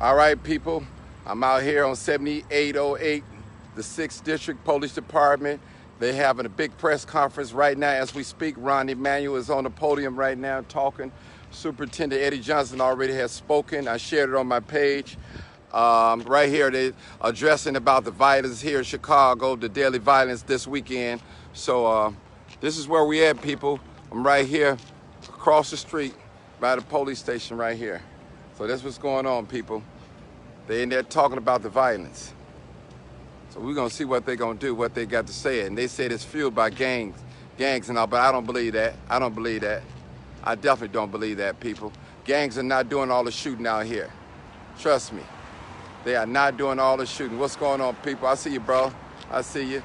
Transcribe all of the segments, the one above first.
All right, people, I'm out here on 7808, the 6th District Police Department. They're having a big press conference right now as we speak. Ron Emanuel is on the podium right now talking. Superintendent Eddie Johnson already has spoken. I shared it on my page. Right here, they're addressing about the violence here in Chicago, the daily violence this weekend. So this is where we at, people. I'm right here across the street by the police station right here. So that's what's going on, people. They in there talking about the violence. So we're gonna see what they're gonna do, what they got to say. And they said it's fueled by gangs and all, but I don't believe that. I don't believe that. I definitely don't believe that, people. Gangs are not doing all the shooting out here. Trust me. They are not doing all the shooting. What's going on, people? I see you, bro. I see you.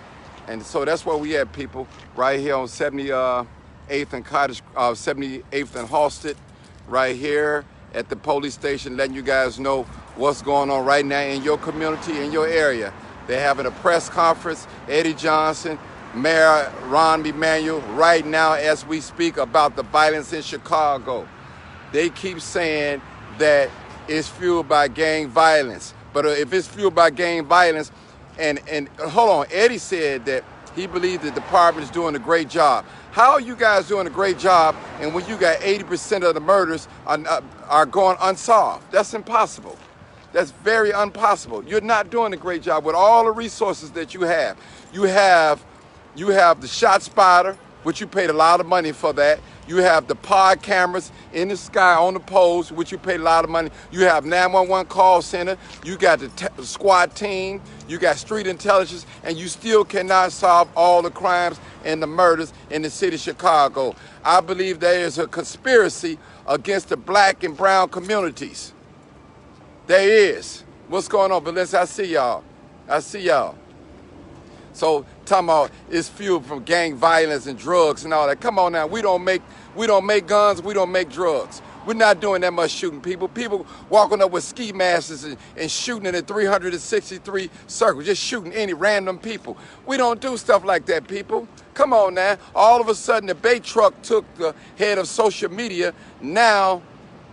And so that's where we at, people. Right here on 78th and Cottage, 78th and Halsted, right here at the police station, letting you guys know what's going on right now in your community, in your area. They're having a press conference. Eddie Johnson, Mayor Ron Emanuel, right now as we speak about the violence in Chicago. They keep saying that it's fueled by gang violence. But if it's fueled by gang violence, and hold on, Eddie said that he believed the department is doing a great job. How are you guys doing a great job and when you got 80% of the murders are going unsolved? That's impossible. That's very impossible. You're not doing a great job with all the resources that you have. You have the shot spotter, which you paid a lot of money for that. You have the pod cameras in the sky on the poles, which you paid a lot of money. You have 911 call center. You got the squad team. You got street intelligence, and you still cannot solve all the crimes and the murders in the city of Chicago. I believe there is a conspiracy against the black and brown communities. There is. What's going on? But listen, I see y'all. I see y'all. So talking about it's fueled from gang violence and drugs and all that. Come on now, we don't make guns, we don't make drugs. We're not doing that much shooting people. People walking up with ski masks and shooting in a 363 circle, just shooting any random people. We don't do stuff like that, people. Come on now. All of a sudden the bait truck took the head of social media. Now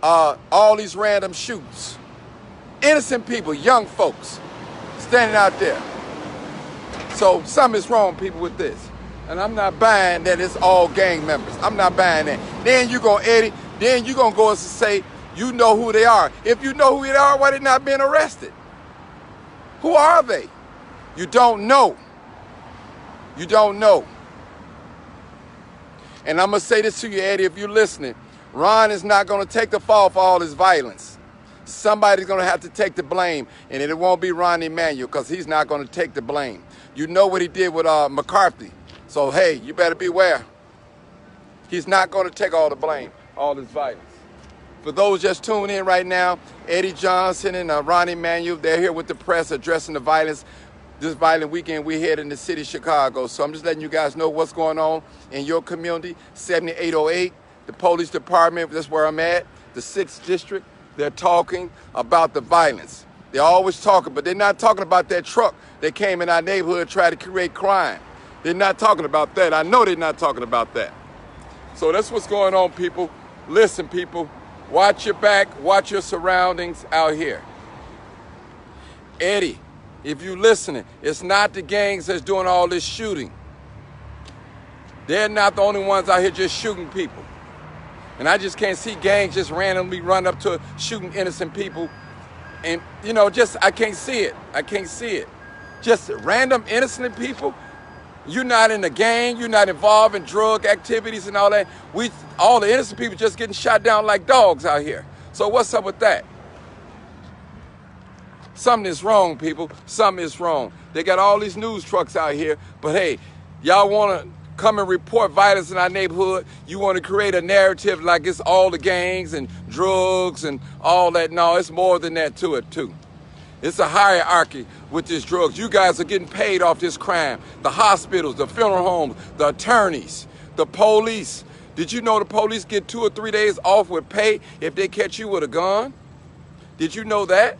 all these random shootings. Innocent people, young folks, standing out there. So something's wrong, people, with this. And I'm not buying that it's all gang members. I'm not buying that. Then you're going to Eddie, then you're going to go and say, you know who they are. If you know who they are, why they not being arrested? Who are they? You don't know. You don't know. And I'm going to say this to you, Eddie, if you're listening. Ron is not going to take the fall for all this violence. Somebody's going to have to take the blame, and it won't be Ron Emanuel because he's not going to take the blame. You know what he did with McCarthy. So, hey, you better beware. He's not going to take all the blame, all this violence. For those just tuning in right now, Eddie Johnson and Ron Emanuel, they're here with the press addressing the violence, this violent weekend we had in the city of Chicago. So I'm just letting you guys know what's going on in your community. 7808, the police department, that's where I'm at, the 6th District. They're talking about the violence. They're always talking, but they're not talking about that truck that came in our neighborhood trying to create crime. They're not talking about that. I know they're not talking about that. So that's what's going on, people. Listen, people, watch your back, watch your surroundings out here. Eddie, if you're listening, it's not the gangs that's doing all this shooting. They're not the only ones out here just shooting people. And I just can't see gangs just randomly run up to shooting innocent people. And, you know, I can't see it. I can't see it. Just random innocent people. You're not in a gang. You're not involved in drug activities and all that. All the innocent people just getting shot down like dogs out here. So what's up with that? Something is wrong, people. Something is wrong. They got all these news trucks out here. But, hey, y'all want to come and report violence in our neighborhood. You want to create a narrative like it's all the gangs and drugs and all that. No, it's more than that to it, too. It's a hierarchy with these drugs. You guys are getting paid off this crime. The hospitals, the funeral homes, the attorneys, the police. Did you know the police get 2 or 3 days off with pay if they catch you with a gun? Did you know that?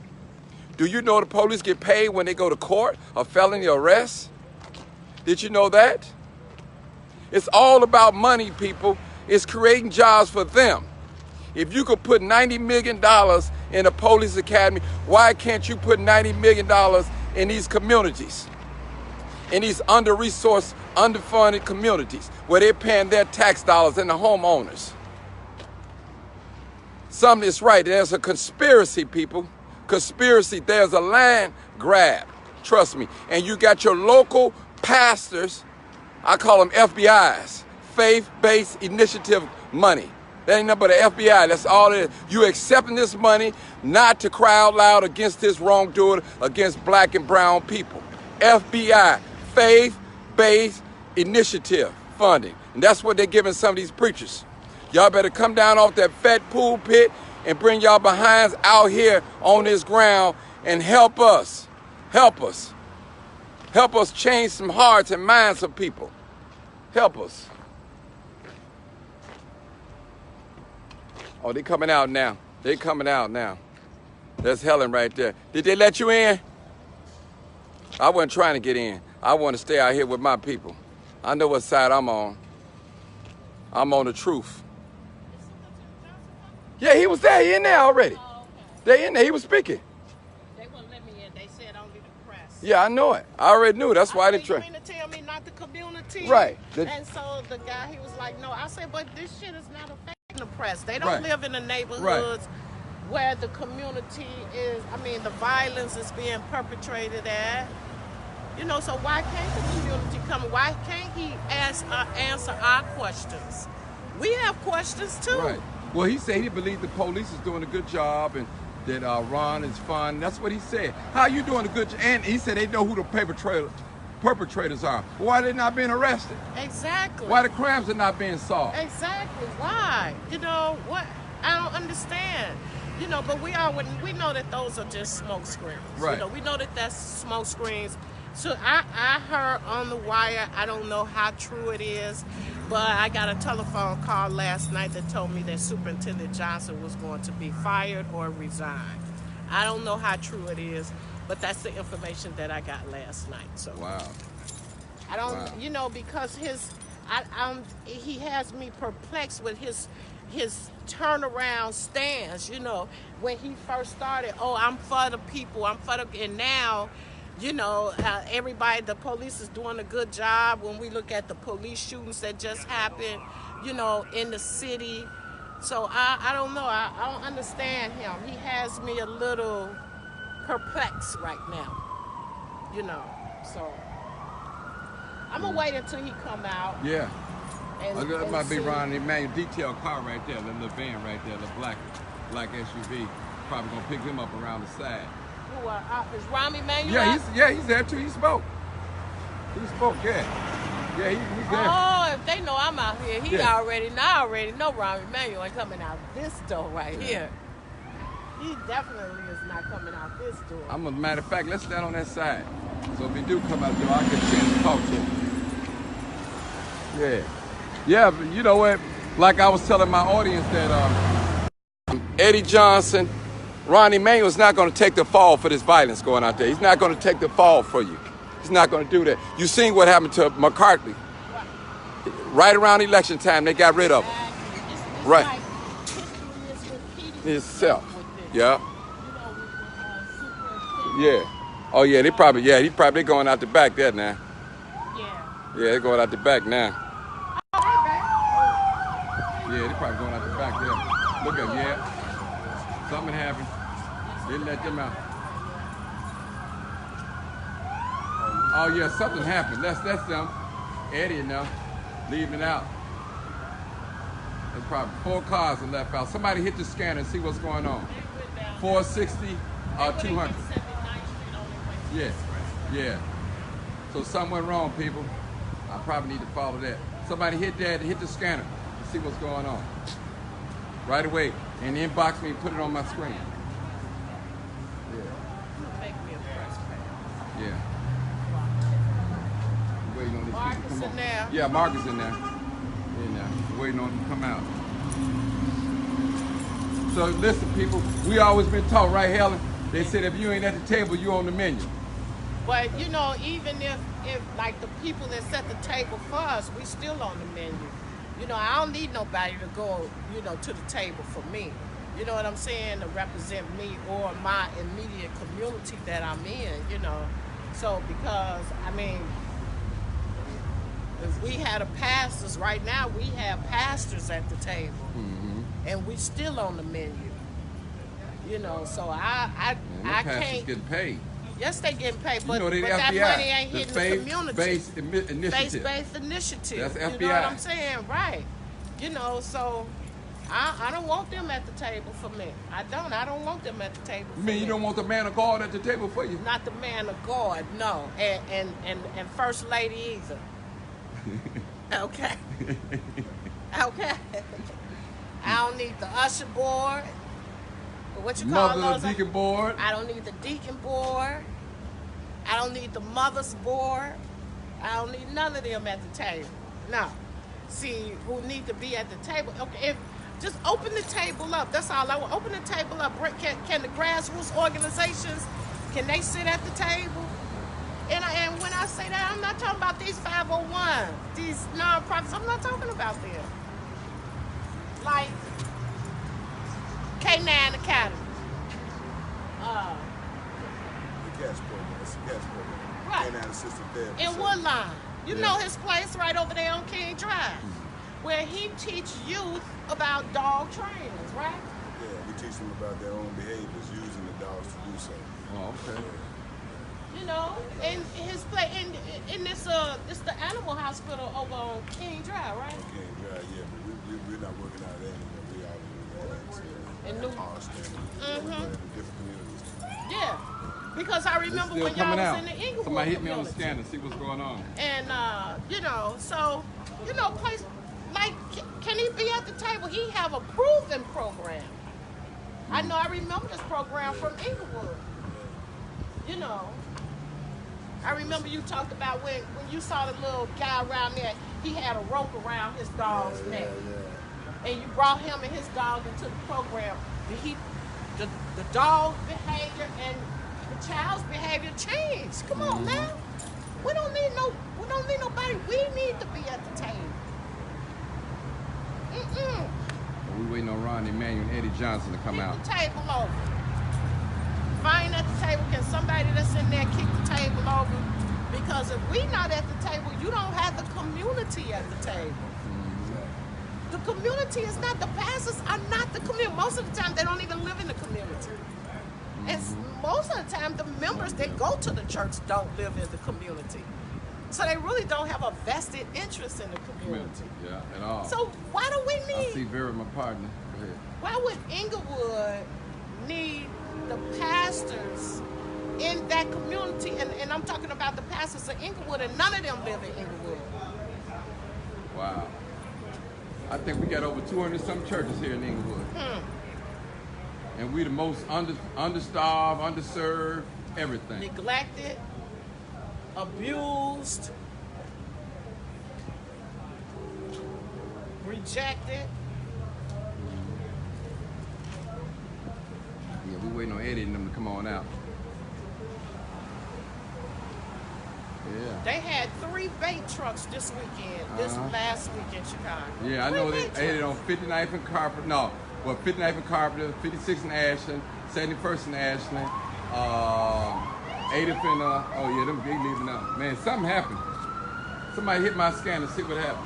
Do you know the police get paid when they go to court, a felony arrest? Did you know that? It's all about money, people. It's creating jobs for them. If you could put $90 million in a police academy, why can't you put $90 million in these communities? In these under-resourced, underfunded communities where they're paying their tax dollars and the homeowners. Something is right. There's a conspiracy, people. Conspiracy. There's a land grab. Trust me. And you got your local pastors, I call them FBIs, faith-based initiative money. That ain't nothing but the FBI. That's all it is. You accepting this money not to cry out loud against this wrongdoing against black and brown people. FBI, faith-based initiative funding. And that's what they're giving some of these preachers. Y'all better come down off that fat pulpit and bring y'all behinds out here on this ground and help us. Help us. Help us change some hearts and minds of people. Help us. Oh, they coming out now. They coming out now. That's Helen right there. Did they let you in? I wasn't trying to get in. I want to stay out here with my people. I know what side I'm on. I'm on the truth. Yeah, he was there. He in there already. Oh, okay. They in there. He was speaking. They wouldn't let me in. They said only the press. Yeah, I know it. I already knew. That's why they tried. tried. You mean to tell me not the community? Right. And so the guy, he was like, no. I said, but this shit is not affecting the press. They don't Right. live in the neighborhoods where the community is, I mean, the violence is being perpetrated at. You know, so why can't the community come? Why can't he answer our questions? We have questions too. Right. Well, he said he believed the police is doing a good job and that Ron is fun. That's what he said. How you doing a good job? And he said they know who the perpetrators are. Why they not being arrested? Exactly. Why the crimes are not being solved? Exactly. Why? You know what? I don't understand. You know, but we know that those are just smoke screens. Right. You know, we know that that's smoke screens. So I heard on the wire, I don't know how true it is, but I got a telephone call last night that told me that Superintendent Johnson was going to be fired or resign. I don't know how true it is, but that's the information that I got last night. So Wow. I don't, Wow. you know, because he has me perplexed with his turnaround stance. You know, when he first started, oh, I'm for the people, and now, you know, everybody, the police is doing a good job when we look at the police shootings that just happened, you know, in the city. So I don't know. I don't understand him. He has me a little perplexed right now, you know. So I'm going to wait until he come out. Yeah. And That might be see. Ron Emanuel detailed car right there, the little van right there, the black SUV. Probably gonna pick him up around the side. Who is Rami Manuel? Yeah, he's there too. He spoke. Yeah, he's there. Oh, if they know I'm out here, Yeah. I already know Rami Manuel ain't coming out this door right here. He definitely is not coming out this door. I'm a matter of fact, let's stand on that side. So if he do come out the door, I get a chance to talk to him. Yeah. Yeah, but you know what? Like I was telling my audience that Eddie Johnson, Ronnie Manuel's not going to take the fall for this violence going out there. He's not going to take the fall for you. He's not going to do that. You seen what happened to McCarthy. Right around election time, they got rid of him. It's Right. like history is repeating Itself. with this. Yeah. You know, with superintendent. Yeah. Oh yeah, he probably going out the back there now. Yeah. Yeah, they're going out the back now. Oh, they back. Yeah, they probably going out the back there. Look at yeah. Something happened. They let them out. Oh yeah, something happened. That's them. Eddie now. Leaving out. There's probably 4 cars that left out. Somebody hit the scanner and see what's going on. 460 or 200. Yeah. Yeah. So something went wrong, people. I probably need to follow that. Somebody hit the scanner and see what's going on. Right away. And inbox me and put it on my screen. Yeah. Yeah. Waiting on these people to come Marcus in on. there. Yeah, Marcus in there. In there. Waiting on them to come out. So listen, people, we always been taught, right, Helen? They said if you ain't at the table, you on the menu. But you know, even if like the people that set the table for us, we still on the menu. You know, I don't need nobody to go, you know, to the table for me. You know what I'm saying? To represent me or my immediate community that I'm in, you know. So because I mean, if we had a pastors right now, we have pastors at the table, and we still on the menu. You know, so And them I pastors can't. getting paid. Yes, they getting paid, You know they the but that FBI, money ain't the hitting the community. faith-based initiative. Faith-based initiative. That's You know what I'm FBI. saying? Right. You know, so I don't want them at the table for me. I don't. I don't want them at the table You for mean me. you don't want the man of God at the table for you? Not the man of God, no, and first lady either. Okay. Okay. I don't need the usher board. What you call Mother those? deacon board. I don't need the deacon board. I don't need the mother's board. I don't need none of them at the table. No. See, who need to be at the table? Okay, if just open the table up. That's all I want. Open the table up. Can the grassroots organizations, can they sit at the table? And when I say that, I'm not talking about these 501, these nonprofits. I'm not talking about them. Like K9 Academy. The CATS program. It's a CATS program. Right. Canine Assisted Therapy. In So, Woodline. You Yeah. know his place right over there on King Drive, where he teach youth about dog trainers, right? yeah, we teach them about their own behaviors using the dogs to do so. Oh, okay. You know, and his place in this it's the animal hospital over on King Drive, right? Okay, right, yeah, but we're not working out of that anymore. We out In New- in Austin. We're going to different communities. Yeah. Because I It's remember still when y'all coming was out. in the Inglewood Somebody hit me on the community. scanner, see what's going on. And you know, so you know, place like can he be at the table? He have a proven program. I know. I remember this program from Inglewood. You know, I remember you talked about when you saw the little guy around there. He had a rope around his dog's neck, and you brought him and his dog into the program. The dog behavior and the child's behavior changed. Come on now. We don't need nobody. We need to be at the table. We waiting on Ron Emanuel and Eddie Johnson to come Kick out. the table over. Fine at the table. Can somebody that's in there kick the table over? Because if we not at the table, you don't have the community at the table. The community is not, the pastors are not the community. Most of the time, they don't even live in the community. And most of the time, the members that go to the church don't live in the community. So they really don't have a vested interest in the community. Yeah, at all. So why do we I see need, Vera, my partner. Go ahead. why would Inglewood need the pastors in that community? And I'm talking about the pastors of Inglewood, and none of them live in Inglewood. Wow. I think we got over 200 some churches here in Inglewood. And we the most understarved, underserved, everything. Neglected, abused, rejected. Yeah, we waiting on Eddie and them to come on out. Yeah. They had 3 bait trucks this weekend, this last week in Chicago. Yeah, I 3 know bait they ate it trucks. on 59th and Carpenter. No, well, 59th and Carpenter, 56th and Ashland, 71st and Ashland, 80th and, oh yeah, them big leaving out. Man, something happened. Somebody hit my scanner, see what happened.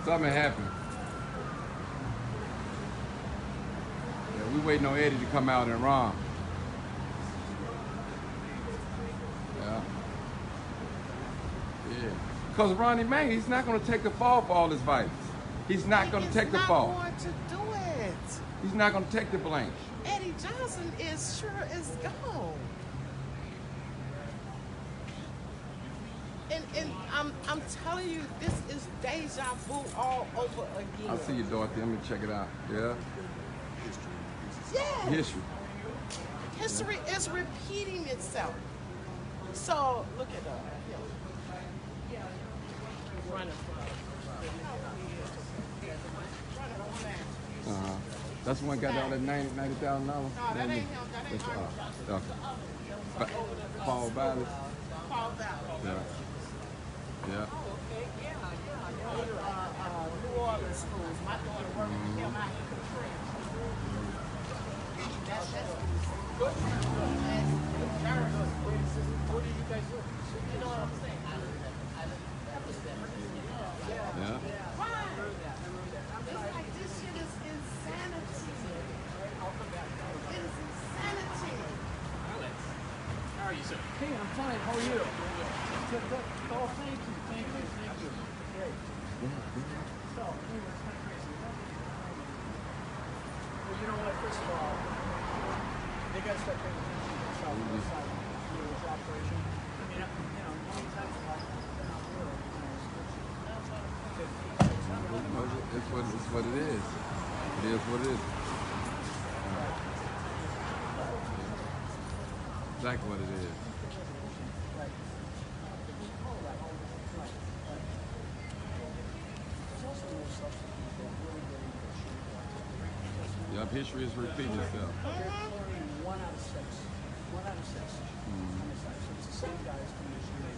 Something happened. Yeah, we waiting on Eddie to come out and Ron. Yeah. Yeah. Because Ronnie Mang, he's not going to take the fall for all his violence. He's not going to take the fall. He's not going to do it. He's not going to take the blame. Eddie Johnson is gone. And I'm telling you, this is deja vu all over again. I see you, Dorothy. Let me check it out. Yeah. Yeah. History. History is repeating itself. So look at him. Running That's the one got all that $90,000. No, that ain't him. That ain't him. Okay. Paul Bailey. Paul Ballard. Yeah. Yeah. New Orleans schools. My daughter worked with him out in Katrina. That's good. What do you guys do? You know what I'm saying? Yeah. Why? It's like this shit is insanity. It is insanity. How are you, sir? Hey, I'm fine. How are you? Good, good. Oh, thank you, thank you, thank you. Great. So, anyway, it's kind of crazy. Well, you know what? First of all, they got to start paying attention to the side of this operation. I mean, you know, many times in life, they're not really, It's what it is. It is what it is. Exactly what it is. Yup, history is repeating itself. One out of six. One out of six. So it's the same guys from this year.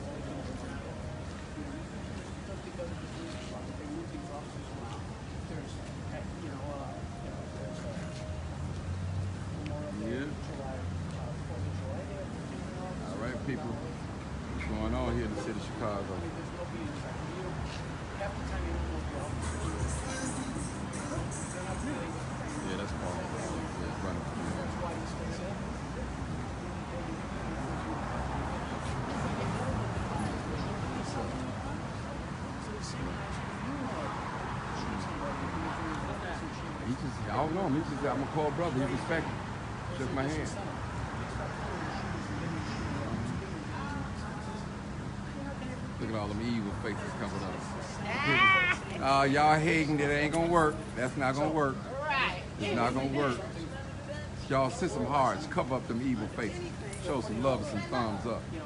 Just because of the police department, they move these officers around. There's, Memorial Day, Yeah. July, 4th of July. All right, people. What's going on here in the city of Chicago? There's nobody inside. Half the time you don't know the officers. They're not really. Yeah, that's Paul. Yeah, it's running from there. That's why this stays in. He just, I don't know him. He just, I'm a cold brother. He respect me. Shook my hand. Look at all them evil faces coming up. Y'all hating that ain't gonna work. That's not gonna work. Right. It's not gonna work. Y'all send some hearts, cover up them evil faces. Show some love and some thumbs up. Yeah.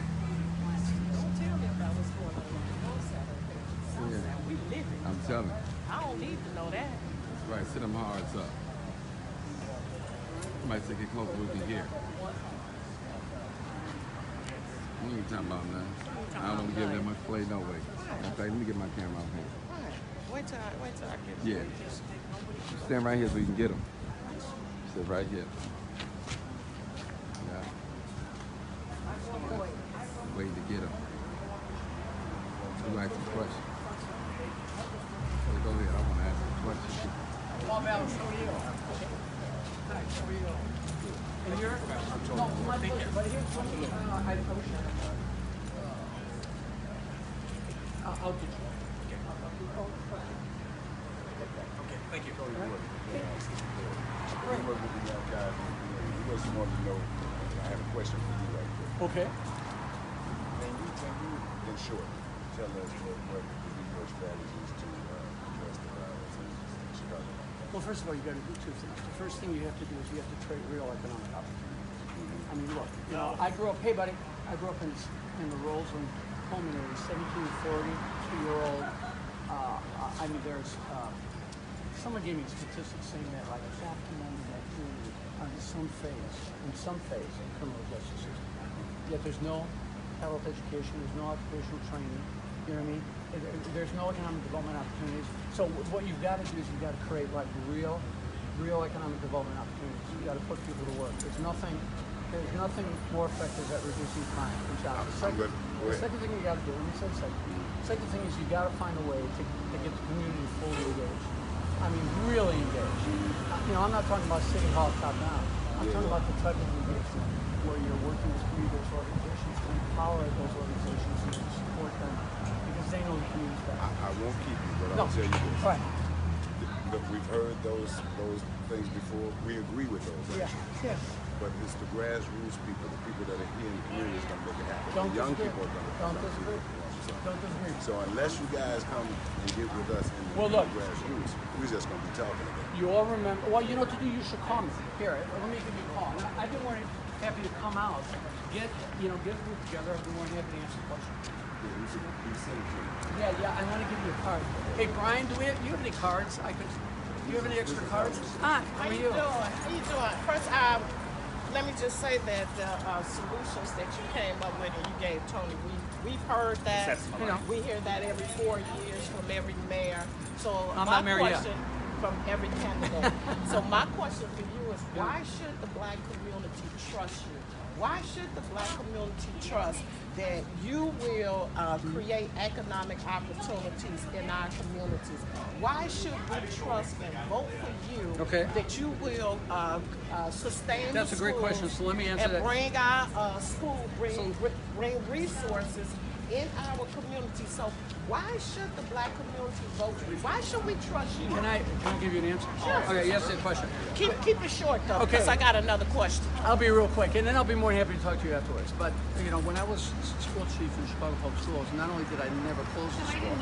Don't tell me about what's going on in the South. Yeah. We live it. I'm telling you. I don't need to know that. That's right. Send them hearts up. Somebody say get close so we can hear. We ain't talking about nothing. I don't want to give that much play no way. In fact, let me get my camera out here. Wait till I get Yeah. Stand right here so you can get them. Sit right here. Yeah. Waiting to get them. You ask a question. Go ahead. I want to ask a question. Paul Ballard, how are you? Hi, how are you? And you're? No, my pleasure. But here's what I wish I'll get you. Okay, thank you. We work with the young guys. We just wanted to know. I have a question for you right there. Okay. Can you, in short, tell us what would be your strategies to address the violence in Chicago? Well, first of all, you got to do two things. The first thing you have to do is you have to create real economic opportunity. I mean, look, you know, I grew up, hey buddy, I grew up in the Roseland home in a 1740, 2-year-old. I mean, there's, someone gave me statistics saying that like half the men in that community are in some phase of the criminal justice system. Yet there's no health education, there's no occupational training, you know what I mean? There's no economic development opportunities. So what you've got to do is you've got to create like real economic development opportunities. You've got to put people to work. There's nothing more effective at reducing crime than jobs. The second thing you got to do, let me say the second. Second thing is you got to find a way to get the community fully engaged. I mean, really engaged. You know, I'm not talking about City Hall top down. I'm talking about the type of engagement where you're working with community-based organizations to empower those organizations and to support them because they know the community better. I won't keep you, but I'll tell you this. All right. Look, we've heard those things before. We agree with those. Yeah. Actually. Yeah. But it's the grassroots people, the people that are here in the community is going to make it happen. Don't The young disagree. people are going to Don't disagree. Don't disagree. So unless you guys come and get with us in Well, the look. grassroots, we're just going to be talking about it. You all remember, well, you know what to do, you should call me. Here, let me give you a call. I've been more happy to come out, get a group together. I've been more happy to answer questions. We send it to you. Yeah, I want to give you a card. Hey, Brian, do you have any cards I could you have any extra cards? Hi, how How are you you? doing? How you doing? First, let me just say that the solutions that you came up with and you gave Tony, we've heard that. You know. We hear that every 4 years from every mayor. So I'm my not married yet. question from every candidate. So my question for you is, why should the black community trust you? Why should the black community trust that you will create economic opportunities in our communities? Why should we trust and vote for you that you will sustain That's the a great schools question. So let me answer and that. bring our school, bring resources in our community? So why should the black community vote for you? Why should we trust you? Can I give you an answer? Sure. Okay, yes, a question. Keep it short though, Okay. because I got another question. I'll be real quick, and then I'll be more than happy to talk to you afterwards. But you know, when I was school chief in Chicago Public Schools, not only did I never close the school,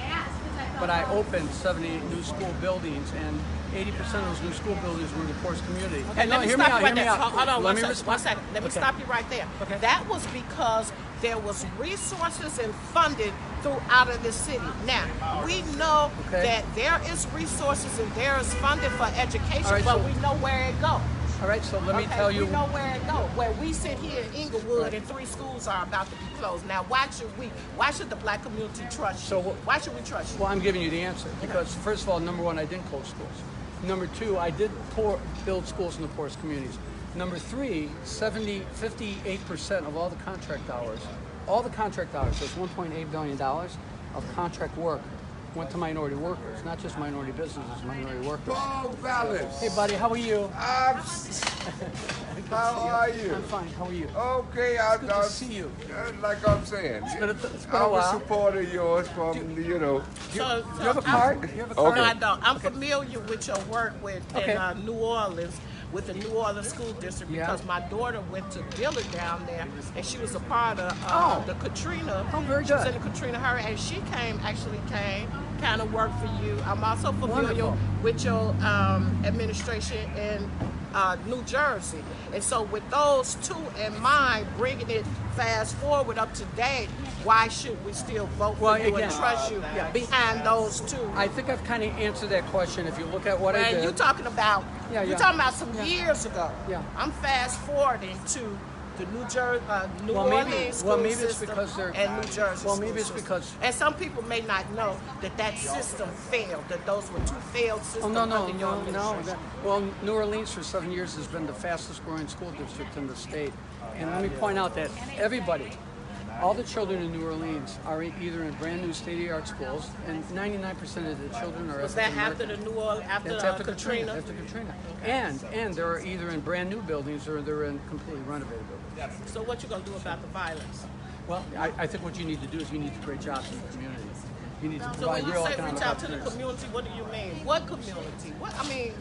but I opened 78 new school buildings, and 80% of those new school buildings were in the poorest community. Okay, And no, let me hear me stop out. you Hear right me there. out. Hold on, Let one me second. respond. 1 second. Let me Okay. stop you right there. Okay. That was because there was resources and funding throughout of the city. Now, we know that there is resources and there is funding for education, All right, but so- we know where it goes. All right, so let me tell you. We know where it goes. Where we sit here in Inglewood and 3 schools are about to be closed. Now, why should the black community trust you? Why should we trust you? Well, I'm giving you the answer because, first of all, number one, I didn't close schools. Number two, I did build schools in the poorest communities. Number three, 58% of all the contract hours, there's $1.8 billion of contract work went to minority workers, not just minority businesses, minority workers. Paul Vallis. Hey, buddy, how are you? How are you? I'm fine. How are you? Okay, Good to see you. like I'm saying, It's been a I'm a while. supporter of yours from, you know. So, You have a card? You have a card? No, I don't. I'm familiar with your work Okay. in New Orleans, with the New Orleans School District, Yeah. because my daughter went to Dillard down there, and she was a part of the Katrina. Oh, very She was good. in the Katrina hurricane, and she came, kind of worked for you. I'm also familiar Wonderful. with your administration in New Jersey. And so with those two in mind, bringing it fast forward up to date, why should we still vote for Well, you again, and trust you behind those two? I think I've kind of answered that question. If you look at what I And did. you're talking about some years ago. Yeah. I'm fast forwarding to the New Well, maybe- Orleans school well, maybe it's system because they're- and New Jersey. well, school maybe it's system. because- and some people may not know that system failed. That those were two failed systems Oh, no. under your administration. Well, New Orleans for 7 years has been the fastest growing school district in the state. And let me point out that everybody, all the children in New Orleans are either in brand new state-of-the-art schools, and 99% of the children are Was that African after American. the New Orleans, That's after Katrina? After Katrina. And they're either in brand new buildings or they're in completely renovated buildings. So what you gonna do about the violence? Well, I think what you need to do is you need to create jobs in the community. You need to So provide when you real say economic reach out to the opportunities. community, what do you mean? What community? What I mean,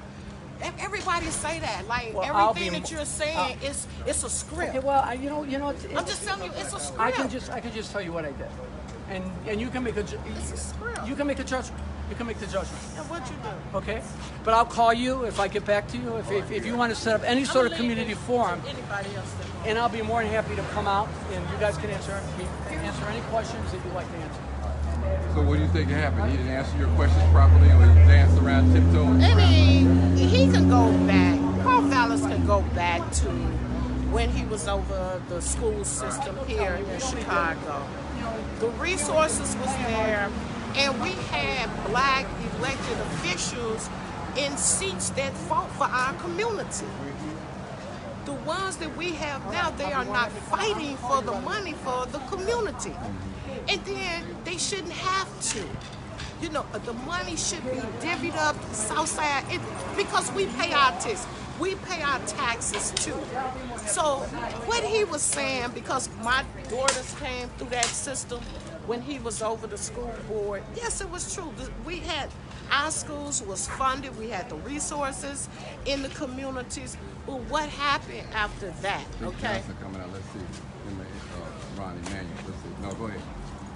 everybody say that. Like Well, I'll everything be that you're saying it's a script. Okay, well, you know, I'm just telling you, it's a script. I can just tell you what I did, and you can make It's a script. you can make a judgment. You can make the judgment. And what you do? Okay, but I'll call you if I get back to you if you want to set up any sort of community forum, Anybody else that and I'll be more than happy to come out and you guys can answer any questions that you'd like to answer. So what do you think happened? He didn't answer your questions properly, or he danced around tiptoeing? I mean, he can go back. Paul Vallis can go back to when he was over the school system here in Chicago. The resources was there, and we had black elected officials in seats that fought for our community. The ones that we have now, they are not fighting for the money for the community. And then they shouldn't have to. You know, the money should be divvied up Southside because we pay our taxes. We pay our taxes too. So what he was saying, because my daughters came through that system when he was over the school board, yes, it was true. We had, our schools was funded, we had the resources in the communities, but what happened after that, okay? Johnson coming out, let's see. Ron Emanuel, let's see. No, go ahead.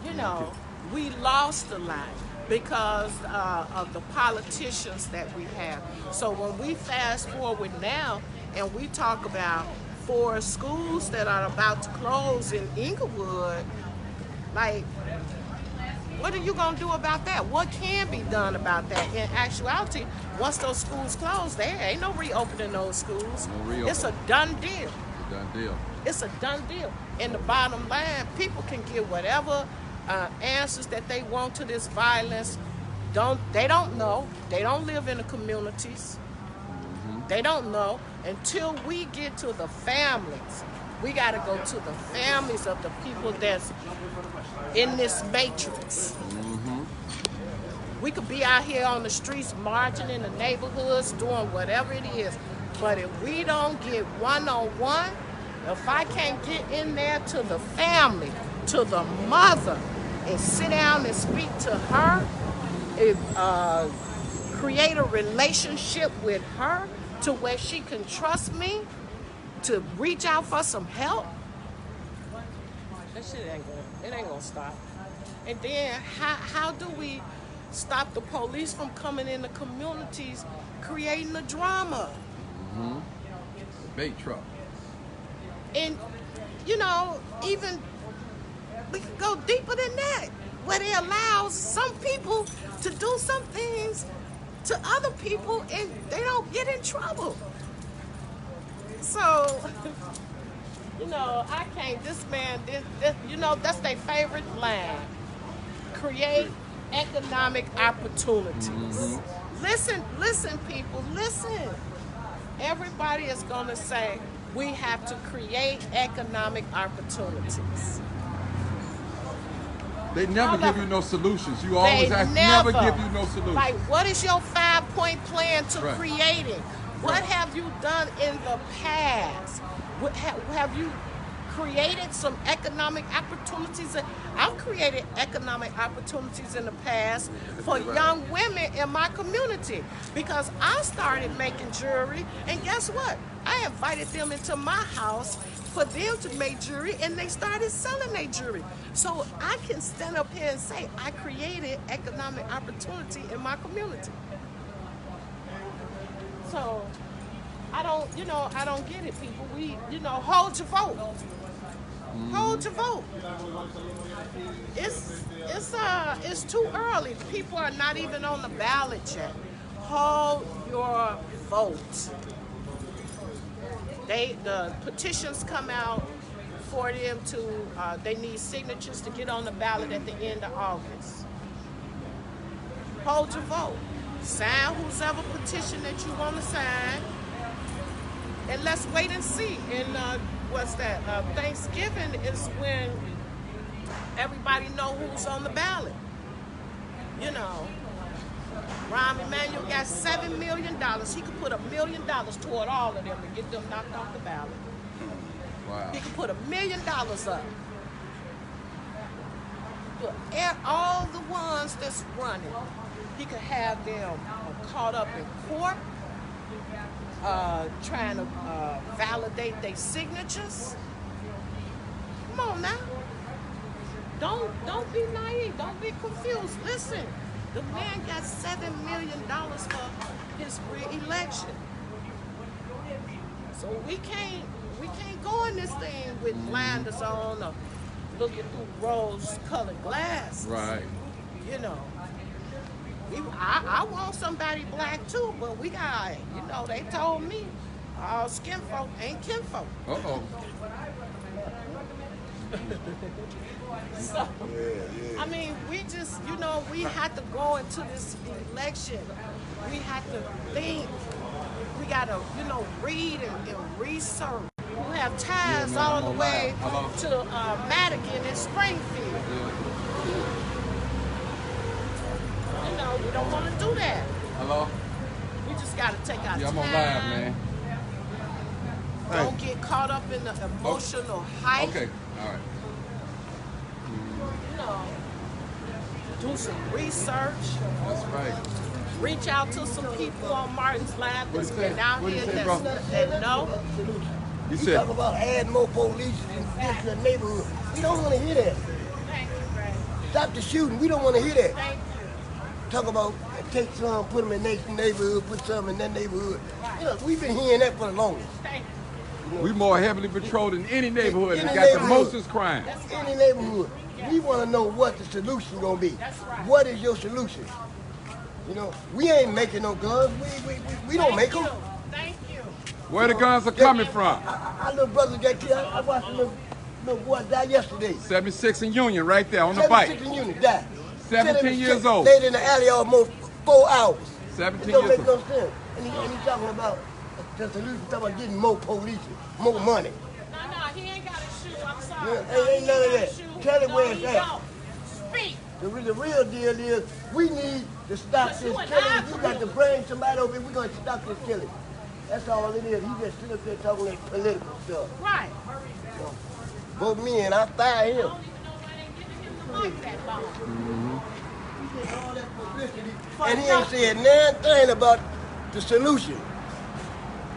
You know, we lost a lot because of the politicians that we have. So when we fast forward now and we talk about 4 schools that are about to close in Inglewood, like What are you going to do about that? What can be done about that? In actuality, once those schools close, there ain't no reopening those schools. No reopening. It's a done deal. Done deal. It's a done deal. And the bottom line, people can get whatever answers that they want to this violence. They don't know. They don't live in the communities. They don't know until we get to the families. We got to go to the families of the people that's in this matrix. We could be out here on the streets marching in the neighborhoods, doing whatever it is. But if we don't get one-on-one, if I can't get in there to the family, to the mother, and sit down and speak to her, create a relationship with her to where she can trust me to reach out for some help, that shit ain't gonna stop. And then how do we stop the police from coming in the communities creating the drama? The bait truck. And even we can go deeper than that, where they allow some people to do some things to other people and they don't get in trouble. So, I can't, this man, that's their favorite line. Create economic opportunities. Listen, people, listen. Everybody is going to say, we have to create economic opportunities. They never give you no solutions. You always never give you no solutions. Like, what is your 5-point plan to Right. creating? What have you done in the past? Have you created some economic opportunities? I've created economic opportunities in the past for young women in my community because I started making jewelry, and guess what? I invited them into my house for them to make jewelry, and they started selling their jewelry. So I can stand up here and say I created economic opportunity in my community. So I don't get it, people. We, hold your vote. Hold your vote. It's too early. People are not even on the ballot yet. Hold your vote. The petitions come out for them to, they need signatures to get on the ballot at the end of August. Hold your vote. Sign whoever petition that you want to sign. And let's wait and see. And Thanksgiving is when everybody know who's on the ballot. Rahm Emanuel got $7 million. He could put $1 million toward all of them and get them knocked off the ballot. Wow. He could put $1 million up. But all the ones that's running, he could have them caught up in court, trying to validate their signatures. Come on now. Don't be naive. Don't be confused. Listen, the man got $7 million for his re-election. So we can't go in this thing with blinders on or looking through rose-colored glasses. Right. I want somebody black too, but we got, they told me all skin folk ain't kinfolk. Uh-oh. So, I mean, we just, we have to go into this election. We have to think. We got to, read and research. We have ties all the way to Madigan and Springfield. We don't want to do that. Hello? We just got to take our Yeah, I'm time. on live, man. Don't get caught up in the emotional hype. Okay, all right. Do some research. That's right. Reach out to some people on Martin's Lab that's What you been say? out What you here say, bro? that know. You You said, talk about adding more police in the neighborhood. We don't want to hear that. Thank you, Ray. Stop the shooting. We don't want to hear that. Thank you. Talk about take some, put them in next neighborhood, put some in that neighborhood. We've been hearing that for the longest. Thank you. We more heavily patrolled than any neighborhood that Any got the neighborhood. mostest crime. Any neighborhood. We want to know what the solution gonna be. That's right. What is your solution? You know, we ain't making no guns. We don't make them. Thank you. Where the guns are coming from? Our little brother got killed. I watched a little boy die yesterday. 76 in Union right there on the bike. 76 unit died. 17 years old. Stayed in the alley almost 4 hours. 17 It don't years make no old. sense. And he talking about the solution, talking about getting more police, more money. No, he ain't got a shoe. I'm sorry. Yeah, ain't none of that. Tell him where it's he at. don't. Speak. The real deal is we need to stop this you and killing. I You got to bring somebody over here. We're going to stop this killing. That's all it is. He just sit up there talking that political stuff. Right. Vote me and I fire him. I don't even know why they giving him the mic that long. He said all that publicity, and he ain't said nothing about the solution.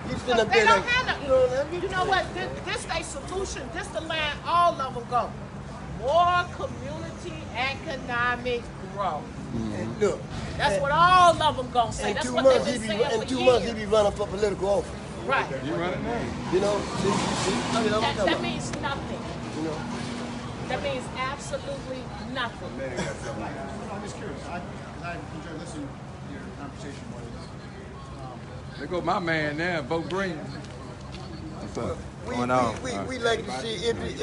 He's sitting up They there don't like, have no, you know what? This they solution. This the land all of them go. More community economic growth. and look. That's what all of them gonna say. In That's 2 what months, they've he been be saying in for 2 months he years. be running for political office. Right. You running now? You know, see, I mean, That means nothing. you know. That means absolutely nothing. I'm just curious. I enjoy listening to your conversation. There go my man there, vote green. What's up? We like to see if it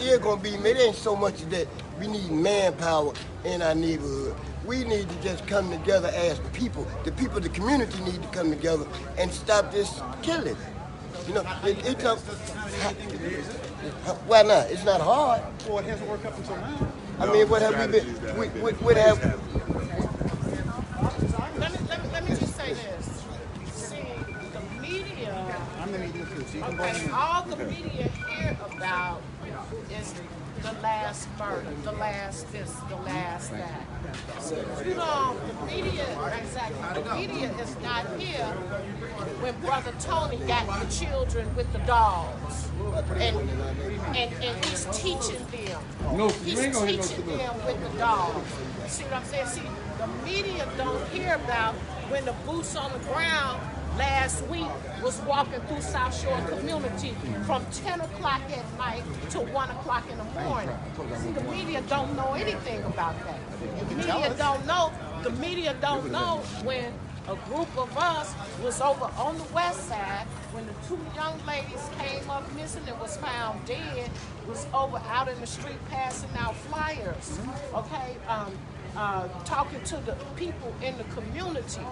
is gonna be, it ain't so much that we need manpower in our neighborhood. We need to just come together as people. The people of the community need to come together and stop this killing. You know, it's a, why not? It's not hard. Well, it hasn't worked up until now. I mean, what have we been? What have? Let me just say this. See, the media. I'm the media too, so you can Okay, blame me. all the media hear about is the last murder, the last this, the last that. You know, the media, exactly, the media is not here when Brother Tony got the children with the dogs. And he's teaching them. No, He's you ain't gonna hear no teaching solution. them with the dogs. See what I'm saying? See, the media don't hear about when the boots on the ground last week was walking through South Shore community from 10 o'clock at night to 1 o'clock in the morning. See, the media don't know anything about that. The media don't know. The media don't know when a group of us was over on the west side when the 2 young ladies came up missing and was found dead, was over out in the street passing out flyers, okay, talking to the people in the community,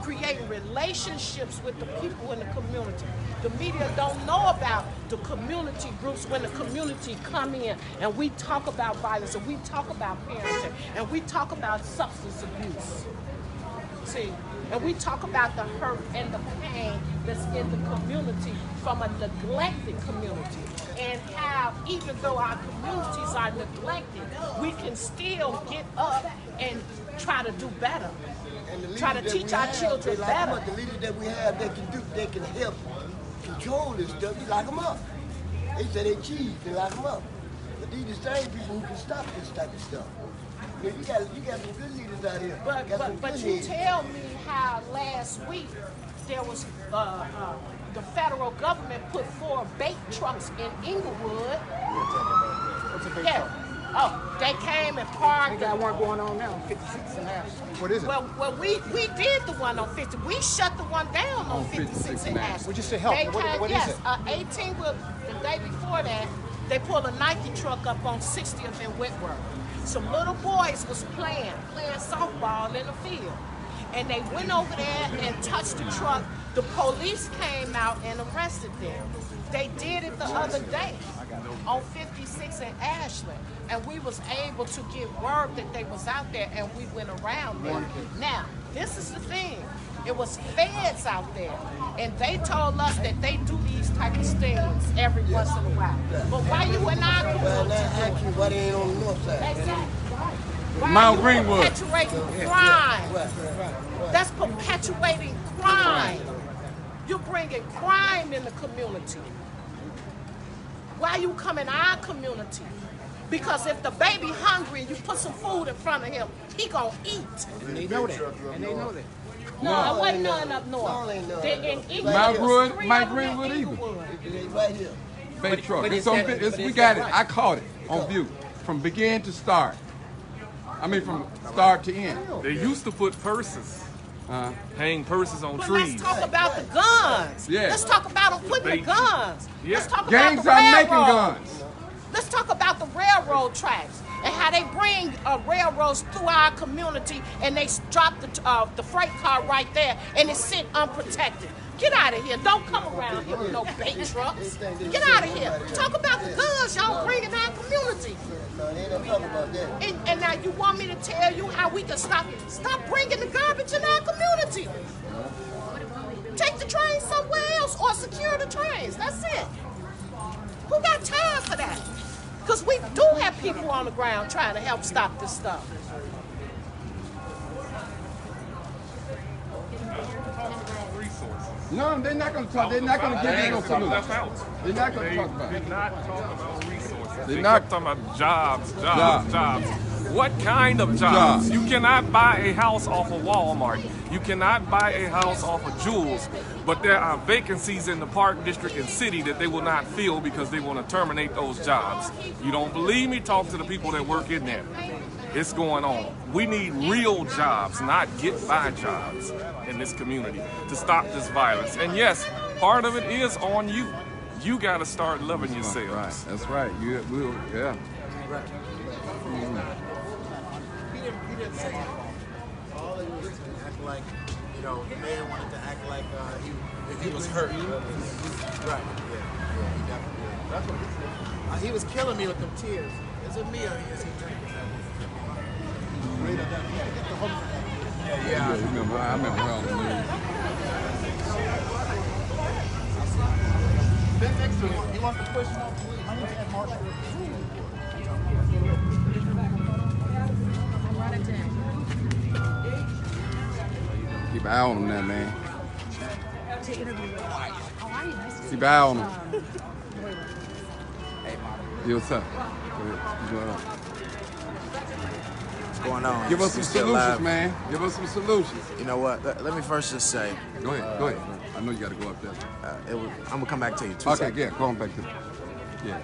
creating relationships with the people in the community. The media don't know about the community groups when the community come in and we talk about violence and we talk about parenting and we talk about substance abuse. See, and we talk about the hurt and the pain that's in the community from a neglected community and how even though our communities are neglected, we can still get up and try to do better. Try to teach our children better. The leaders that we have that can help control this stuff, you lock them up. They say they cheat, they lock them up. But these the same people who can stop this type of stuff. You know, you got some good leaders out here. But you tell me how last week there was the federal government put 4 bait trucks in Inglewood. What's a big Yeah. truck? Oh, they came and parked. We got one going on now, 56 and a half. What is it? Well, we did the one on 50. We shut the one down on 56 and Ashland. Would you say help? They What came, is yes, it? 18 wheel. The day before that, they pulled a Nike truck up on 60th and Whitworth. Some little boys was playing softball in the field. And they went over there and touched the truck. The police came out and arrested them. They did it the other day on 56 and Ashland. And we was able to get word that they was out there and we went around them. Now, this is the thing. It was feds out there. And they told us that they do these type of things every once in a while. But why you in our Well, community now doing ask you why they ain't on the north side. Exactly. Why Mount you Greenwood. perpetuating crime? Right. That's perpetuating crime. You're bringing crime in the community. Why you come in our community? Because if the baby hungry and you put some food in front of him, he gonna eat. And they know that. And they know that. No, it wasn't none up north. No, ain't none. Mount Greenwood either. Right here. Bait truck. but It's is on, that- it's, but we is got that it. right? I caught it on view from begin to start. I mean, from start to end. They used to put purses, hang purses on But trees. let's talk about the guns. Yeah. Let's talk about them putting the Bait. guns. Yeah. Let's talk Gangs about the are railroad. making guns. Let's talk about the railroad tracks and how they bring railroads through our community and they drop the freight car right there and it's sit unprotected. Get out of here. Don't come around here with no bait trucks. Get out of here. Talk about the guns y'all bring in our community. No, they don't talk about that. And now you want me to tell you how we can stop bringing the garbage in our community. Take the train somewhere else or secure the trains. That's it. Who got time for that? Because we do have people on the ground trying to help stop this stuff. No, they're not going to talk. They're not going to give you no Left solution. out. They're not going They to talk about did it. not talk about resources. They not- kept talking about jobs. Jobs. What kind of jobs? You cannot buy a house off of Walmart. You cannot buy a house off of Jewels. But there are vacancies in the Park District and City that they will not fill because they want to terminate those jobs. You don't believe me? Talk to the people that work in there. It's going on. We need real jobs, not get-by jobs in this community to stop this violence. And yes, part of it is on you. You got to start loving yourselves. Right. That's right. You will. Yeah. He didn't say it. All it was to act like, you know, the mayor wanted to act like he was hurt. Right. Yeah, he definitely did. That's what he said. He was killing me with them tears. Is it me or is he drinking? Yeah. I remember her on the news. Then next to him, he wants to push him. My name's Ed Marshall. Keep an eye on them now, man. Keep an eye on them. Yo, what's up? What's going on? What's going on? Give us some You still solutions, live? man. Give us some solutions. You know what? Let me first just say, Go ahead. Go ahead. I know you got to go up there. I'm gonna come back to you. 2 Okay, seconds. yeah. Go on back to. Yeah.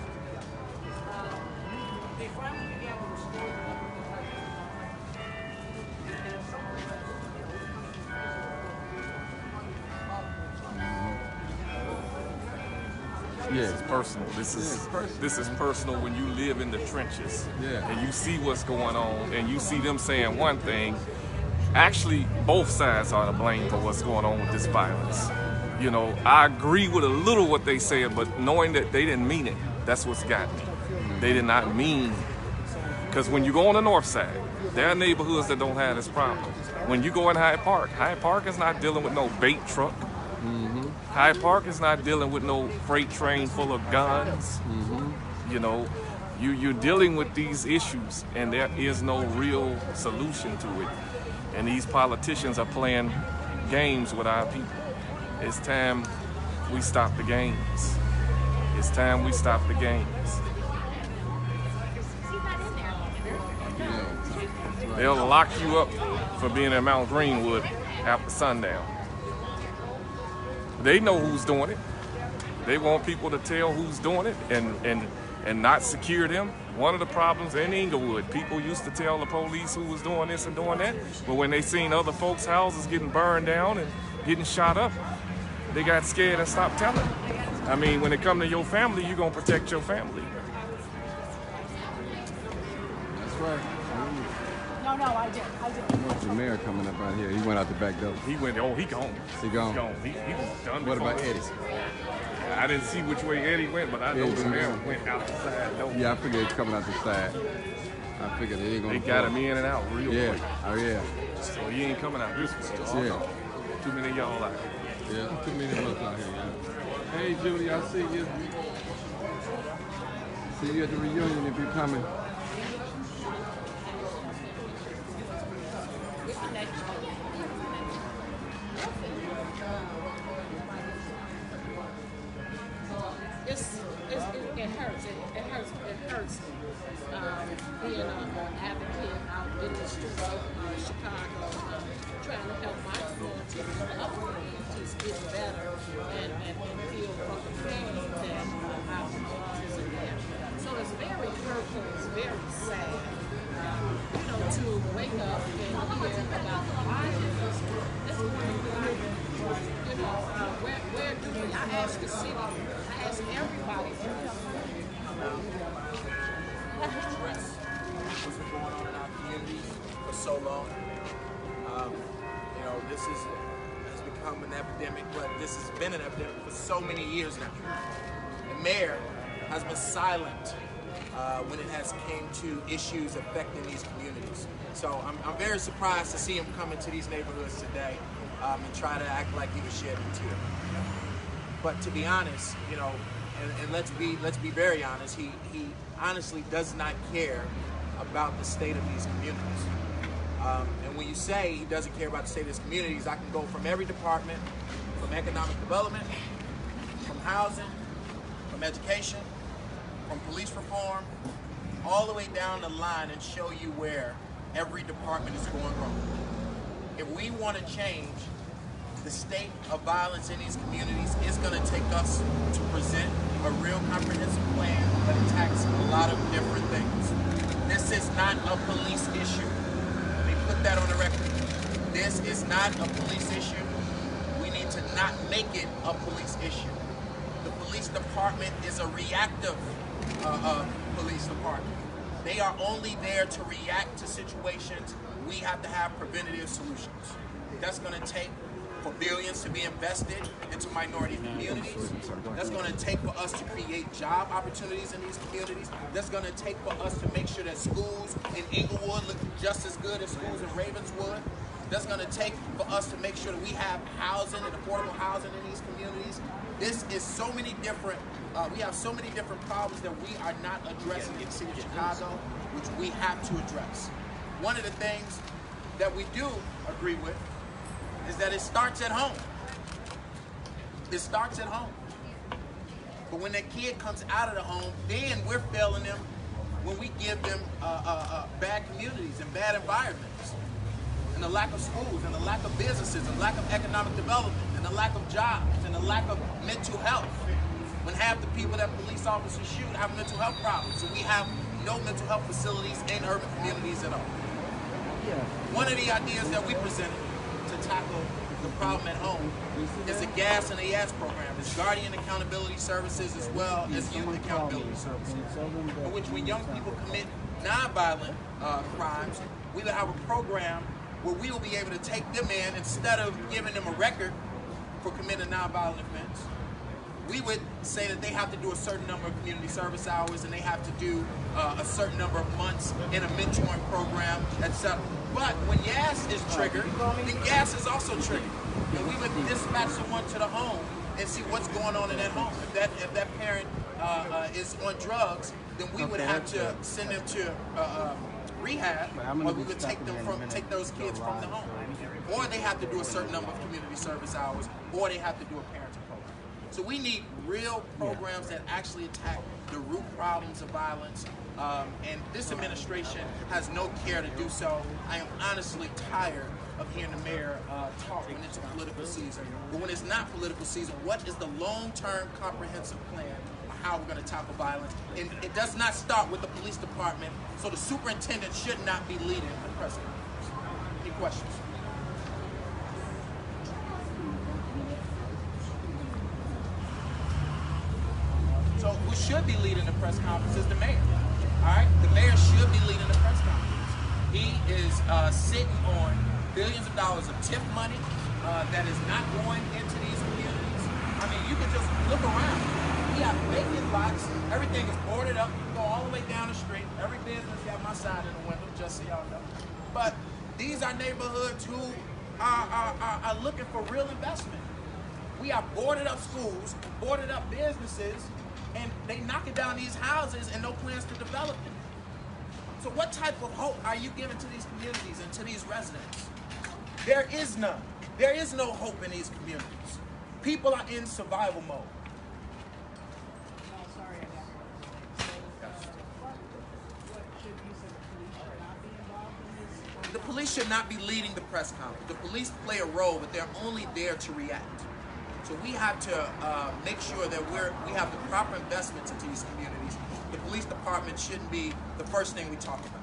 This is personal. This is it's personal, this is personal when you live in the trenches Yeah. and you see what's going on and you see them saying one thing. Actually, both sides are to blame for what's going on with this violence. You know, I agree with a little what they said, but knowing that they didn't mean it, that's what's got me. They did not mean, because when you go on the north side, there are neighborhoods that don't have this problem. When you go in Hyde Park is not dealing with no bait truck. Hyde Park is not dealing with no freight train full of guns. You know, you're dealing with these issues and there is no real solution to it. And these politicians are playing games with our people. It's time we stop the games. It's time we stop the games. They'll lock you up for being in Mount Greenwood after sundown. They know who's doing it. They want people to tell who's doing it and not secure them. One of the problems in Inglewood, people used to tell the police who was doing this and doing that, but when they seen other folks' houses getting burned down and getting shot up, they got scared and stopped telling. I mean, when it come to your family, you're gonna protect your family. That's right. No, I did. What's the mayor coming up out here? He went out the back door. He went, he gone. He gone? He was done What before. about Eddie? I didn't see which way Eddie went, but I know Eddie's the mayor gone. went out the side door. Yeah, I figured he's coming out the side. I figured he ain't gonna. They got him in and out real Yeah. quick. Oh yeah. So he ain't coming out this way. Yeah. Too many of y'all out here. Yeah. Too many of us out here. Yeah. Hey, Julie, I see you. See you at the reunion if you're coming. It hurts. It hurts being an advocate out in the streets of Chicago, trying to help my community and other communities get better and feel from the pain that our communities are in. So it's very hurtful, it's very sad, to wake up and hear about the violence. This is where do we? I ask the city, I ask everybody. What's been going on in our communities for so long. This has become an epidemic, but this has been an epidemic for so many years now. The mayor has been silent when it has came to issues affecting these communities. So I'm very surprised to see him come into these neighborhoods today and try to act like he was shedding a tear. But to be honest, and let's be very honest, he honestly does not care about the state of these communities. And when you say he doesn't care about the state of his communities, I can go from every department, from economic development, from housing, from education, from police reform, all the way down the line and show you where every department is going wrong. If we want to change the state of violence in these communities, it's going to take us to present a real comprehensive plan that attacks a lot of different things. This is not a police issue. Let me put that on the record. This is not a police issue. We need to not make it a police issue. The police department is a reactive police department. They are only there to react to situations. We have to have preventative solutions. That's going to take for billions to be invested into minority communities. That's going to take for us to create job opportunities in these communities. That's going to take for us to make sure that schools in Inglewood look just as good as schools in Ravenswood. That's going to take for us to make sure that we have housing and affordable housing in these communities. This is so many different, we have so many different problems that we are not addressing in the city of Chicago, which we have to address. One of the things that we do agree with is that it starts at home. It starts at home. But when that kid comes out of the home, then we're failing them when we give them bad communities and bad environments. And the lack of schools, and the lack of businesses, and the lack of economic development, and the lack of jobs, and the lack of mental health. When half the people that police officers shoot have mental health problems, and we have no mental health facilities in urban communities at all. One of the ideas that we presented to tackle the problem at home is a gas and AS program. It's guardian accountability services as well as youth accountability services, in which when young people commit nonviolent crimes, we will have a program where we will be able to take them in instead of giving them a record for committing a nonviolent offense. We would say that they have to do a certain number of community service hours and they have to do a certain number of months in a mentoring program, etc. But when YAS is triggered, then GAS is also triggered. And we would dispatch someone to the home and see what's going on in that home. If that parent is on drugs, then we would have to send them to rehab, or we would take those kids from the home. Or they have to do a certain number of community service hours, or they have to do a parenting program. So we need real programs that actually attack the root problems of violence. And this administration has no care to do so. I am honestly tired of hearing the mayor talk when it's a political season. But when it's not political season, what is the long-term comprehensive plan on how we're going to tackle violence? And it does not start with the police department, so the superintendent should not be leading the press conference. Any questions? So who should be leading the press conference is the mayor. All right, the mayor should be leading the press conference. He is sitting on billions of dollars of TIF money that is not going into these communities. I mean, you can just look around. We have vacant lots. Everything is boarded up. You can go all the way down the street. Every business got my sign in the window, just so y'all know. But these are neighborhoods who are looking for real investment. We have boarded up schools, boarded up businesses, and they knocking down these houses and no plans to develop them. So what type of hope are you giving to these communities and to these residents? There is none. There is no hope in these communities. People are in survival mode. the police should not be leading the press conference. The police play a role, but they're only there to react. So we have to make sure that we have the proper investments into these communities. The police department shouldn't be the first thing we talk about.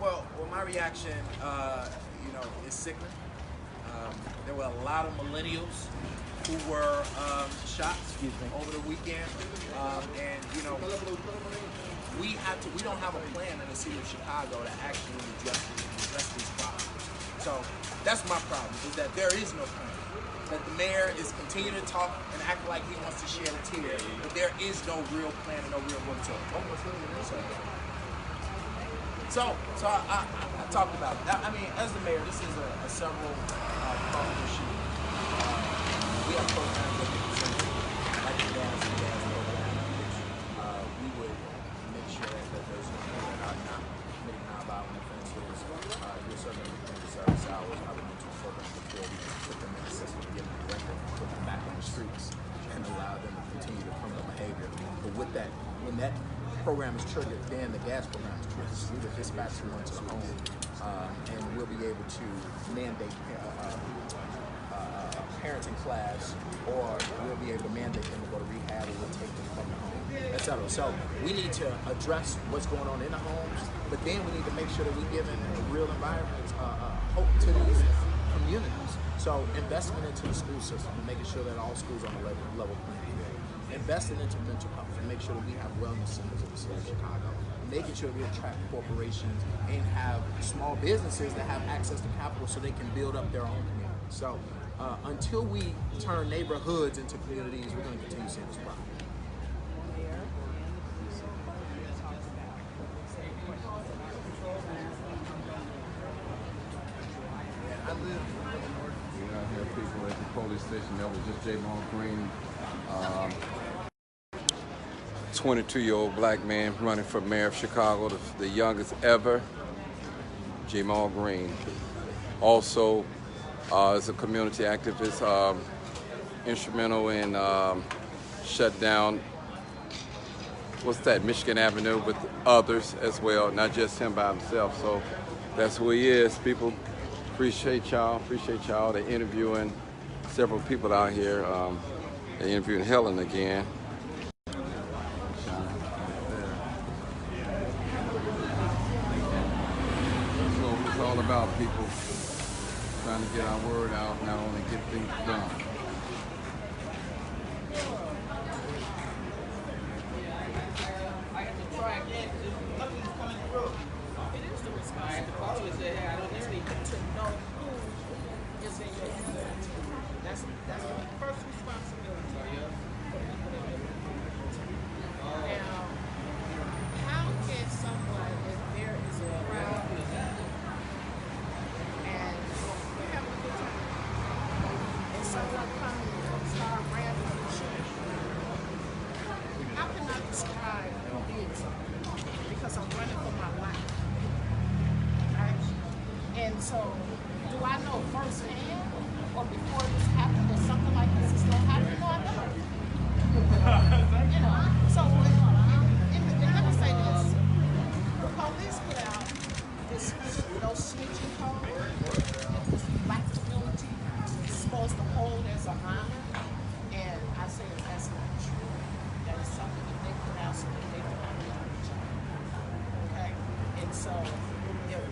Well, my reaction, is sickening. There were a lot of millennials who were shot over the weekend, and we don't have a plan in the city of Chicago to actually address these problems. So that's my problem, is that there is no plan. That the mayor is continuing to talk and act like he wants to shed a tear, but there is no real plan and no real work to it. So I talked about it. I mean, as the mayor, this is a several pronged issue. We have programs that we consider, like the gas program, which we would make sure that those who are not committing nonviolent offenses, you're serving the service hours, have a mental program before we put them in the system, give them directive, put them back on the streets, and allow them to continue the criminal behavior. But with that, when that program is triggered, then the gas program is triggered. We would dispatch someone to the home, and we'll be able to mandate parenting class, or we'll be able to mandate them to go to rehab, or we'll take them from the home, etc. So we need to address what's going on in the homes, but then we need to make sure that we're giving real environments hope to these communities. So investment into the school system, and making sure that all schools are on a level playing field. Investing into mental health and make sure that we have wellness centers in the city of Chicago. Making sure we attract corporations and have small businesses that have access to capital so they can build up their own communities. So until we turn neighborhoods into communities, we're going to continue seeing this problem. I hear people at the police station. That was just Jamal Green, 22-year-old black man running for mayor of Chicago, the youngest ever. Jamal Green. Also, is a community activist, instrumental in shut down, Michigan Avenue, with others as well, not just him by himself. So that's who he is, people. Appreciate y'all. They're interviewing several people out here. They're interviewing Helen again. That's what it's all about, people. Trying to get our word out, not only get things done. It is the responsibility to know who is in your community. That's the first responsibility. Now, how can someone, if there is a crowd and we're having a good time, and someone comes and start randomly shooting, how can I describe who did something? Because I'm running for my life. Right? And so, do I know firsthand or before this happened that something like this is going to happen? No, I don't. So let me say this. The police put out this no snitching code that this black community is supposed to hold as an honor. And I say that's not true. That is something that they put out so that they don't have to hurt each other. Okay? And so if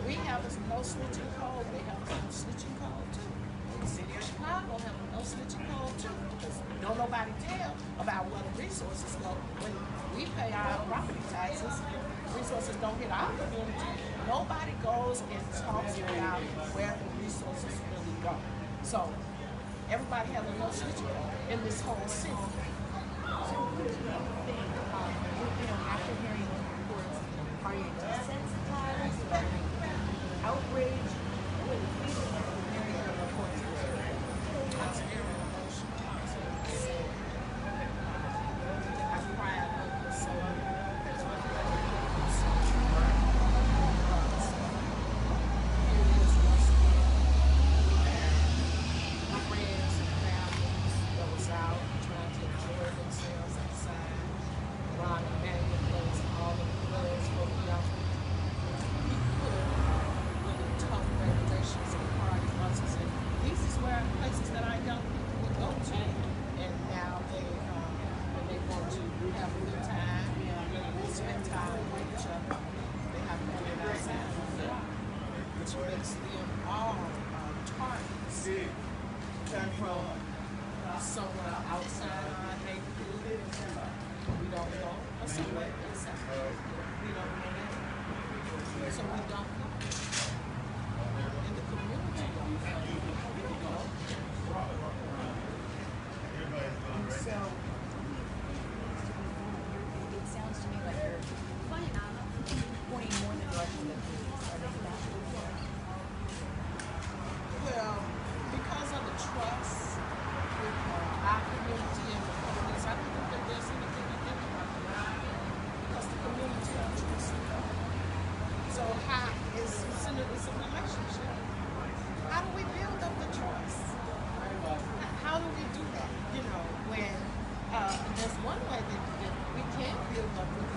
we have a no snitching code, they have a no snitching code too. The city of Chicago have a no snitching code too. Because don't nobody tell about where the resources go. When we pay our property taxes, resources don't hit our community. Nobody goes and talks about where the resources really go. So everybody has a no snitching code in this whole city. After hearing the reports, are you desensitized, outraged, or feeling after hearing the reports? That's very emotional. I cried over so my friends and families that was out trying to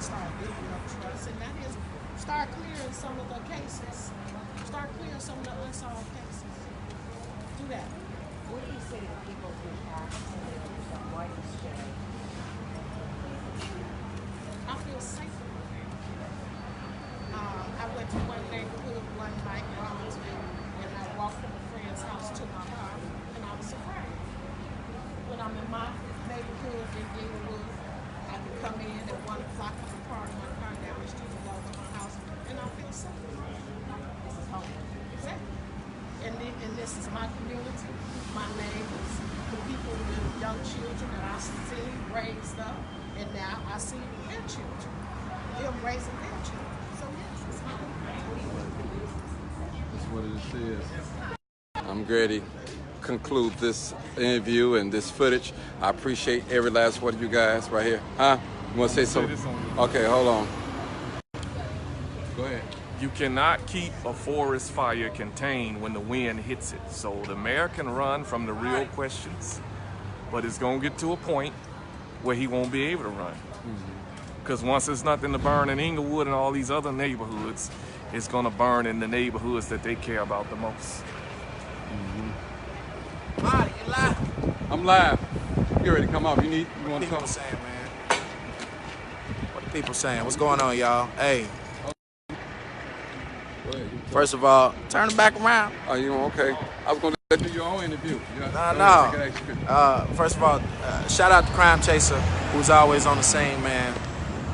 start building up trust, and that is start clearing some of the cases. Start clearing some of the unsolved cases. Do that. What do you say to people who ask why you stay? I feel safer. I went to one neighborhood one night in Brownsville, and I walked from a friend's house to my car, and I was afraid. When I'm in my neighborhood in Inglewood, I can come in at 1 o'clock, I can park my car down the street and walk to my house, and I feel safe. This is home. Exactly. And this is my community, my neighbors, the people with young children that I see raised up, and now I see their children, them raising their children. So yes, it's home. That's what it is. I'm ready to conclude this interview and this footage. I appreciate every last one of you guys right here. Huh? You want to say something? Okay, hold on. Go ahead. You cannot keep a forest fire contained when the wind hits it. So the mayor can run from the real questions, but it's going to get to a point where he won't be able to run. Because once there's nothing to burn in Inglewood and all these other neighborhoods, it's going to burn in the neighborhoods that they care about the most. Marty, you live? I'm live. You ready to come off? You want to People come? saying, man. What the people saying? What's going on, y'all? Hey. First of all, turn it back around. Oh, you okay? I was going to let you do your own interview. No. First of all, shout out to Crimechaser, who's always on the scene, man.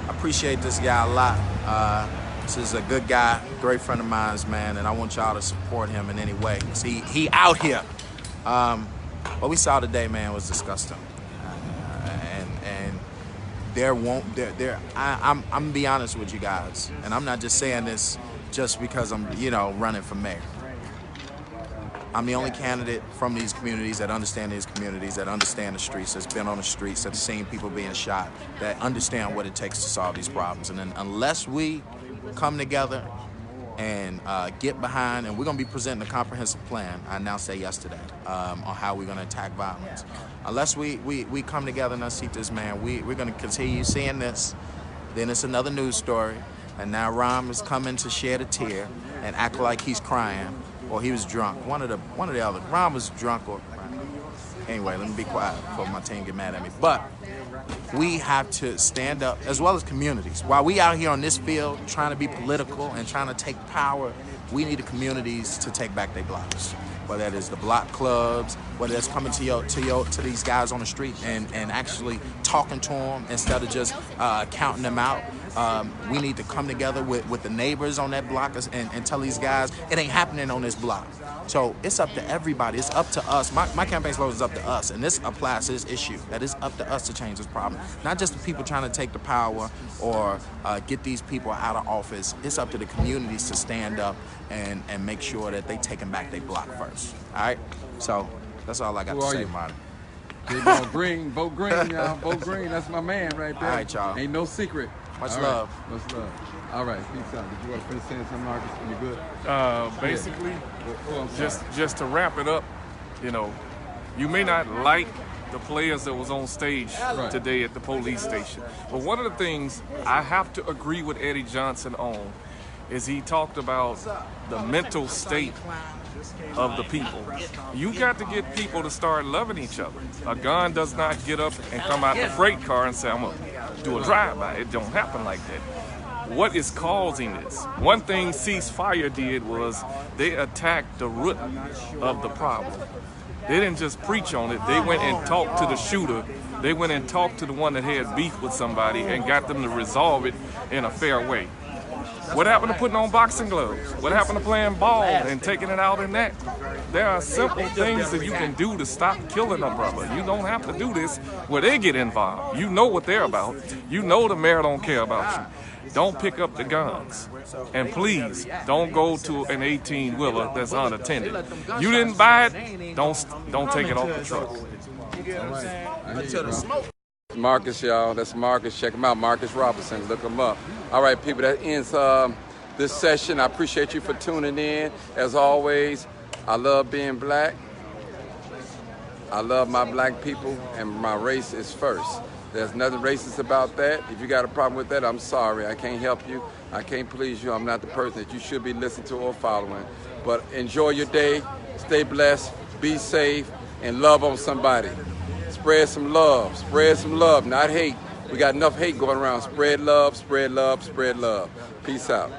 I appreciate this guy a lot. This is a good guy, great friend of mine, man, and I want y'all to support him in any way. See, he out here. What we saw today, man, was disgusting. And I'm gonna be honest with you guys, and I'm not just saying this just because I'm, running for mayor. I'm the only candidate from these communities that understand these communities, that understand the streets, that's been on the streets, that's seen people being shot, that understand what it takes to solve these problems. And then unless we come together and get behind, and we're going to be presenting a comprehensive plan, I announced that yesterday, on how we're going to attack violence. Unless we come together and unseat this man, we're going to continue seeing this. Then it's another news story, and now Ram is coming to shed a tear and act like he's crying, or he was drunk. One or the other. Ram was drunk or crying. Anyway, let me be quiet before my team get mad at me. But we have to stand up, as well as communities. While we out here on this field trying to be political and trying to take power, we need the communities to take back their blocks. Whether that is the block clubs, whether that's coming to these guys on the street and actually talking to them instead of just counting them out. We need to come together with the neighbors on that block and tell these guys it ain't happening on this block. So it's up to everybody. It's up to us. My campaign slogan is up to us, and this applies to this issue. That it's up to us to change this problem. Not just the people trying to take the power or get these people out of office. It's up to the communities to stand up and make sure that they taking back their block first. All right? So that's all I got to say, Marty. Vote green, y'all. Vote green. That's my man right there. All right, y'all. Ain't no secret. Much love. Much love. All right, peace out. Did you want to finish saying something, Marcus? You good? Basically, yeah. just to wrap it up, you may not like the players that was on stage today at the police station, but one of the things I have to agree with Eddie Johnson on is he talked about the mental state of the people. You got to get people to start loving each other. A gun does not get up and come out the freight car and say, I'm going to do a drive-by. It don't happen like that. What is causing this? One thing Ceasefire did was they attacked the root of the problem. They didn't just preach on it. They went and talked to the shooter. They went and talked to the one that had beef with somebody and got them to resolve it in a fair way. What happened to putting on boxing gloves? What happened to playing ball and taking it out in that? There are simple things that you can do to stop killing a brother. You don't have to do this where they get involved. You know what they're about. You know the mayor don't care about you. Don't pick up the guns. And please, don't go to an 18-wheeler that's unattended. You didn't buy it, don't take it off the truck. Until the smoke. Marcus, y'all. That's Marcus. Check him out, Marcus Robinson. Look him up. All right, people, that ends this session. I appreciate you for tuning in. As always, I love being black. I love my black people, and my race is first. There's nothing racist about that. If you got a problem with that, I'm sorry. I can't help you. I can't please you. I'm not the person that you should be listening to or following. But enjoy your day. Stay blessed. Be safe. And love on somebody. Spread some love. Spread some love, not hate. We got enough hate going around. Spread love, spread love, spread love. Peace out.